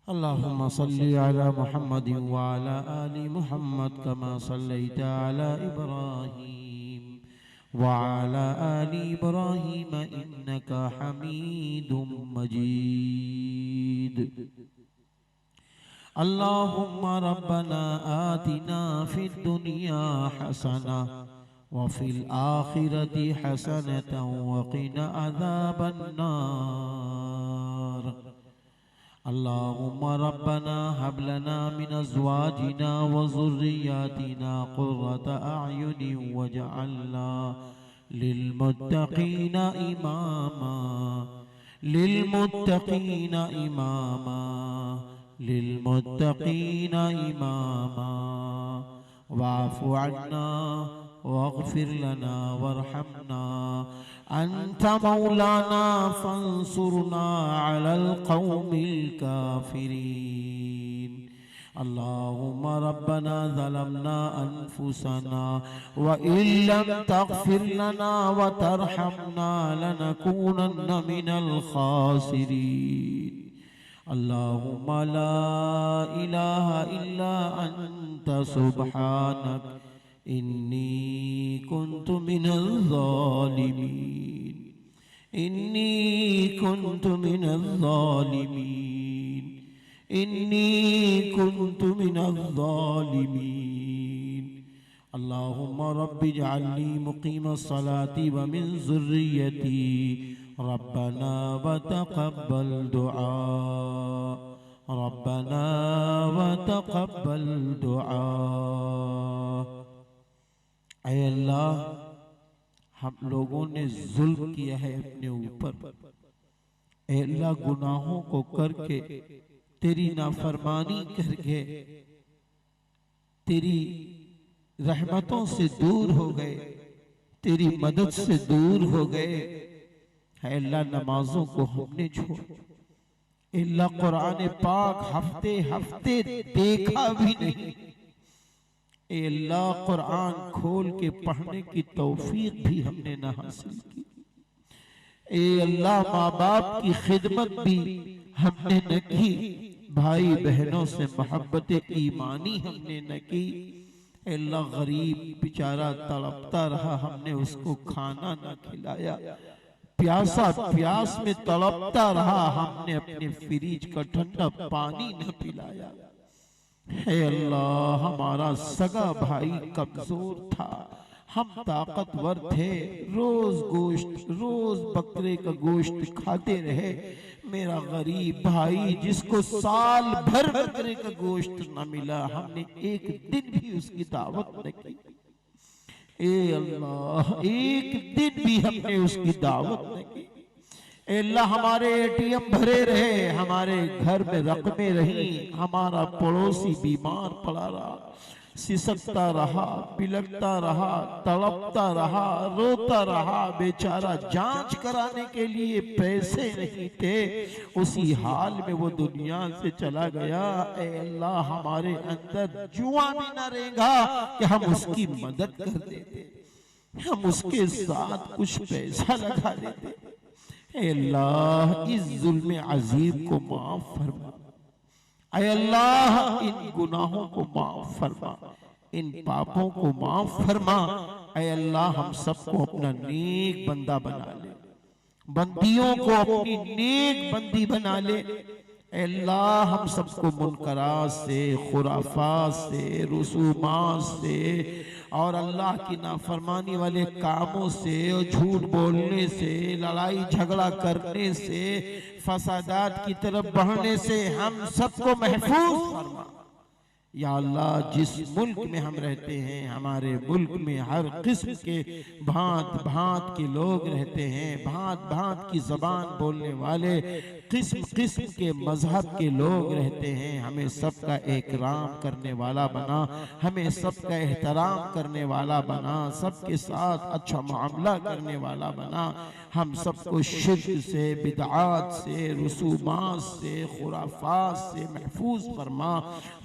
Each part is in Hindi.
अल्लाहुम्मा सल्ली अला मुहम्मद व अला आलि मुहम्मद कमा सल्लैता अला इब्राहीम व अला आलि इब्राहीम इन्नका हमीदुम मजीद। अल्लाहुम्मा रब्बना आतिना फिद दुनिया हसना व फिल आखिरति हसनतन व क़िना अज़ाबन नार। अल्लाहुम्मा रब्बना हब लना मिन अज़वाजिना व ज़ुर्रिय्यातिना क़ुर्रता अअयुनिन वजअलना लिलमुत्तक़ीना इमामा लिलमुत्तक़ीना इमामा लिलमुत्तक़ीना इमामा। वाफ़ु अन्ना वग़फ़िर लना वरहमना अंत मौलाना फंसुरना अलल क़ौमिल काफ़िरीन। अल्लाहुम्मा रब्बना ज़लमना अनफुसना व इल्लम तग़फ़िर लना व तरहमना लनकूनन्न मिनल ख़ासिरीन। अल्लाहुम्मा ला इलाहा इल्ला अंत सुब्हानक इन्नी कुन्तु मिनल ज़ालिमीन इन्नी कुन्तु मिनल ज़ालिमीन इन्नी कुन्तु मिनल ज़ालिमीन। अल्लाहुम्मा रब्बि जअलनी मुक़ीमस्सलाति व मिन ज़ुर्रिय्यती रब्बना व तक़ब्बल दुआ रब्बना व तक़ब्बल दुआ। ऐ अल्लाह, हम लोगों ने जुल्म किया है अपने ऊपर। ऐ अल्लाह, गुनाहों को करके, तेरी नाफरमानी करके तेरी रहमतों से दूर हो गए, तेरी मदद से दूर हो गए। है अल्लाह, नमाजों को हमने छोड़, अल्लाह कुरान पाक हफ्ते हफ्ते देखा भी नहीं। ए अल्लाह, कुरान खोल के पढ़ने की तौफीक भी हमने न हासिल की। ए अल्लाह, माँ बाप की खिदमत भी हमने न की, भाई बहनों से मोहब्बत ईमानी हमने न की। अल्लाह, गरीब बेचारा तड़पता रहा, हमने उसको खाना न खिलाया। प्यासा प्यास में तड़पता रहा, हमने अपने फ्रिज का ठंडा पानी न पिलाया। है अल्लाह, हमारा सगा भाई कमजोर था, हम ताकतवर थे, रोज बकरे का गोश्त खाते रहे। मेरा गरीब भाई जिसको साल भर बकरे का गोश्त न मिला, हमने एक दिन भी उसकी दावत न की। ए अल्लाह, एक दिन भी हमने उसकी दावत न की। अल्लाह, हमारे एटीएम भरे रहे, हमारे घर में रकमें रही, हमारा पड़ोसी बीमार पड़ा रहा, सिसकता रहा, पिलकता रहा, तड़पता रहा, रोता रहा, बेचारा जांच कराने के लिए पैसे नहीं थे, उसी हाल में वो दुनिया से चला गया। ऐ अल्लाह, हमारे अंदर जुआ भी न रहेगा कि हम उसकी मदद कर देते, हम उसके साथ कुछ पैसा लगा देते। अल्लाह, इस जुल्म अजीब को माफ फरमा। ऐ अल्लाह, इन गुनाहों को माफ फरमा, इन पापों को माफ फरमा। ऐ अल्लाह, हम सबको अपना नेक बंदा बना ले, बंदियों को अपनी नेक बंदी बना ले। अल्लाह, हम सबको मुनकरात से, खुराफात से, रुसूमात से और अल्लाह की नाफरमानी वाले कामों से और झूठ बोलने से, लड़ाई झगड़ा करने से, फसादात की तरफ बढ़ने से हम सबको महफूज फरमा। या अल्लाह, जिस मुल्क में हम रहते हैं, हमारे मुल्क में हर किस्म के भांत भांत के लोग रहते हैं, भांत भांत की जबान बोलने वाले, किस्म किस्म के मजहब के लोग रहते हैं। हमें सबका इकराम करने वाला बना, हमें सबका एहतराम करने वाला बना, सबके साथ अच्छा मामला करने वाला बना। हम सबको शिर्क से, बिदआत से, रसूमात से, खुराफात से महफूज फरमा।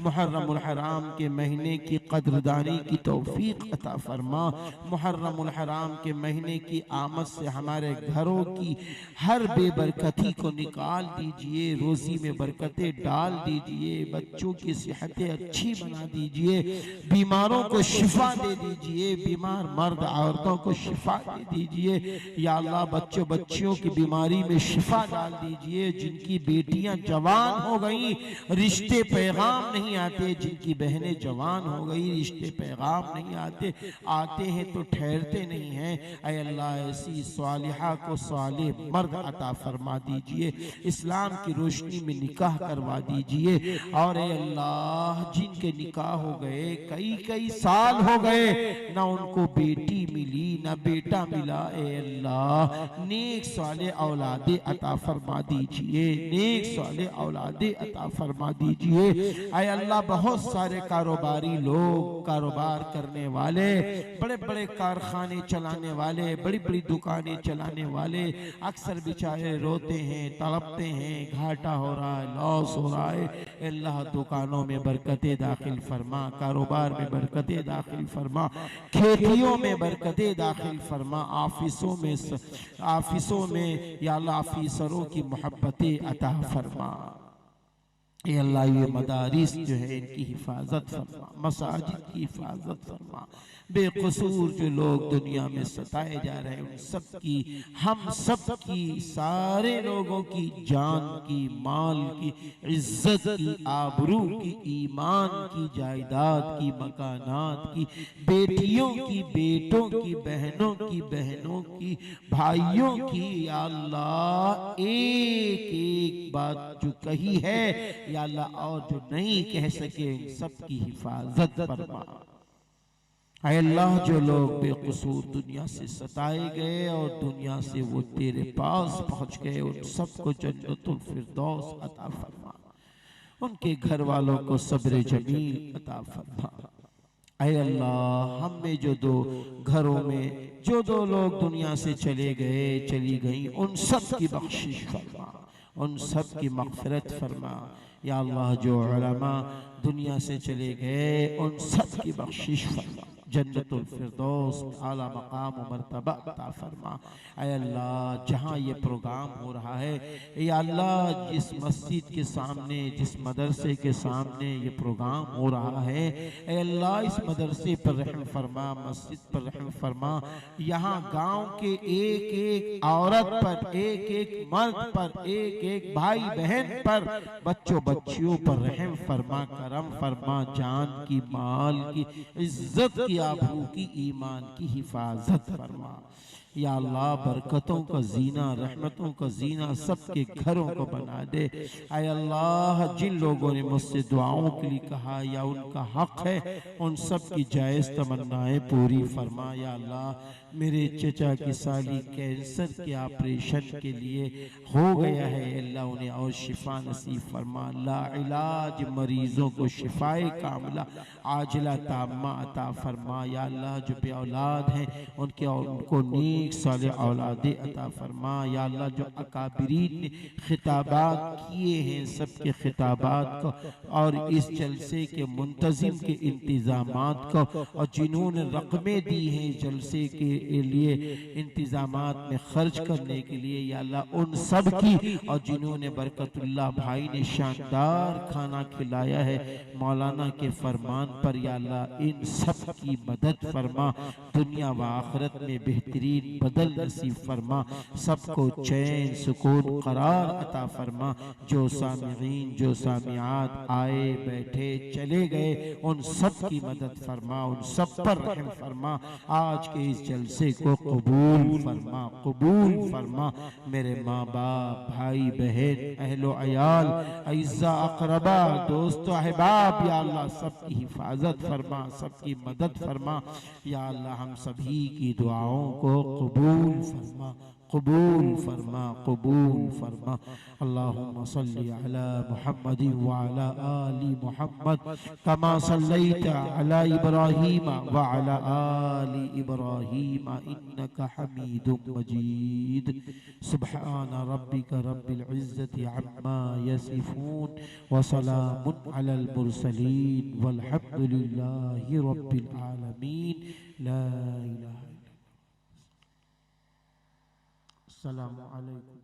मुहर्रमुल हराम के महीने की कद्रदानी की तौफीक अता फरमा। मुहर्रमुल हराम के महीने की आमद से हमारे घरों की हर बेबरकती को निकाल दीजिए, रोजी में बरकतें डाल दीजिए, बच्चों की सेहतें अच्छी बना दीजिए, बीमारों को शिफा दे दीजिए, बीमार मर्द औरतों को शिफा दे दीजिए। या अल्लाह बच्चों बच्चियों की बीमारी में शिफा डाल दीजिए। जिनकी बेटियां जवान हो गई, रिश्ते पैगाम नहीं आते, जिनकी बहनें जवान हो गई, रिश्ते पैगाम नहीं आते, आते हैं तो ठहरते नहीं हैं। ऐ अल्लाह ऐसी सालिहा को सालिह मर्द अता फरमा दीजिए, इस्लाम की रोशनी में निकाह करवा दीजिए। और ऐ अल्लाह जिनके निकाह हो गए, कई कई साल हो गए, ना उनको बेटी मिली ना बेटा मिला, ऐ अल्लाह नेक साले औलादे अता फरमा दीजिए, नेक साले औलादे अता फरमा दीजिए। ऐ अल्लाह बहुत सारे कारोबारी लोग, कारोबार करने वाले, बड़े बड़े कारखाने चलाने वाले, बड़ी बड़ी दुकानें चलाने वाले अक्सर बेचारे रोते हैं, तड़पते हैं, घाटा हो रहा है, लॉस हो रहा है। अल्लाह दुकानों में बरकतें दाखिल फरमा, कारोबार में बरकतें दाखिल फरमा, खेतियों में बरकतें दाखिल फरमा, ऑफिसों में या अल्लाह ऑफिसरों की मोहब्बतें अता फरमा। ये अल्लाह ये मदारिस जो है इनकी हिफाजत फरमा, मसाजिद की हिफाजत फरमा। बेकसूर जो लोग दुनिया में सताए जा रहे हैं उन सब की, हम सब की, सारे लोगों की जान की, माल की, इज्जत की, आबरू की, ईमान की, जायदाद की, मकानात की, बेटियों की, बेटों की, बहनों की, भाइयों की, या अल्लाह एक एक बात जो कही है या अल्लाह और जो नहीं कह सके सबकी हिफाजत फरमा। ऐ अल्लाह जो लोग बेकसूर दुनिया से सताए गए और दुनिया से वो तेरे पास पहुंच गए, उन सबको जन्नतुल फिरदौस अता फरमा, उनके घर वालों को सब्र जमील अता फरमा। ऐ अल्लाह हम में जो दो घरों में जो दो लोग दुनिया से चले गए, चली गई, उन सब की बख्शिश फरमा, उन सब की मग़फ़िरत फरमा। या अल्लाह जो उलमा दुनिया से चले गए उन सब की बख्शिश फरमा, जन्नतुल फिरदौस आला मकाम व मर्तबा अता फरमा। ऐ अल्लाह जहाँ ये प्रोग्राम हो रहा है, या अल्लाह जिस मस्जिद के सामने, जिस मदरसे के सामने ये प्रोग्राम हो रहा है, ऐ अल्लाह इस मदरसे पर रहम फरमा, मस्जिद पर रहम फरमा। यहाँ गांव के एक एक औरत पर, एक एक मर्द पर, एक एक भाई बहन पर, बच्चों बच्चियों पर रहम फरमा, करम फरमा, जान की, माल की, इज्जत की, आबरू की, ईमान की हिफाजत फरमा। या अल्लाह बरकतों का जीना, रहमतों का जीना सबके घरों को बना दे। ऐ अल्लाह जिन लोगों ने मुझसे दुआओं के लिए कहा या उनका हक है, उन सब की जायज़ तमन्नाएं पूरी फरमा। या अल्लाह मेरे चचा की साली कैंसर के ऑपरेशन के लिए हो गया है, अल्लाह उन्हें और शिफा नसीब फरमा। ला इलाज मरीजों को शिफाए कामिला आजिला ताम्मा अता फरमा। या अल्लाह जो बे औलाद हैं उनको नेक साले औलादे अता फरमा। या अल्लाह जो अकाबिरीन ने खिताबात किए हैं सबके खिताबात को और इस जलसे के मुंतजिम के इंतजामात को और जिन्होंने रकमें दी हैं जलसे के लिए इंतजामात में खर्च करने के लिए, या अल्लाह उन सब की, और जिन्होंने बरकतुल्लाह भाई ने शानदार खाना खिलाया है मौलाना के फरमान पर, या अल्लाह इन सब की मदद फरमा, दुनिया व आखिरत में बेहतरीन बदल नसीब फरमा, सबको चैन सुकून करार अता फरमा। जो सामिईन जो सामियात आए बैठे चले गए उन सब की मदद फरमा, उन सब पर रहम फरमा। आज के इस जलसे को कबूल फरमा, कबूल फरमा। मेरे माँ बाप, भाई बहन, अहलो अयाल, अइज़्ज़ा अक़रबा, दोस्त अहबाब, या अल्लाह सबकी हिफाजत फरमा, सबकी मदद फरमा। या अल्लाह हम सभी की दुआओं को कबूल फरमा, कबूल फरमा, कबूल फरमा। अल्लाहुम्मा सल्ली अला मुहम्मद व अला आलि मुहम्मद कमा सल्लैता अला इब्राहीम व अला आलि इब्राहीम इन्नका हमीदुम मजीद। सुब्हान रब्बिका रब्बिल इज्जति अम्मा यसिफून व सलामुन अलल मुरसलीन वल्हम्दुलिल्लाहि रब्बिल आलमीन। ला इलाहा इल्लल्लाह। अस्सलामु अलैकुम।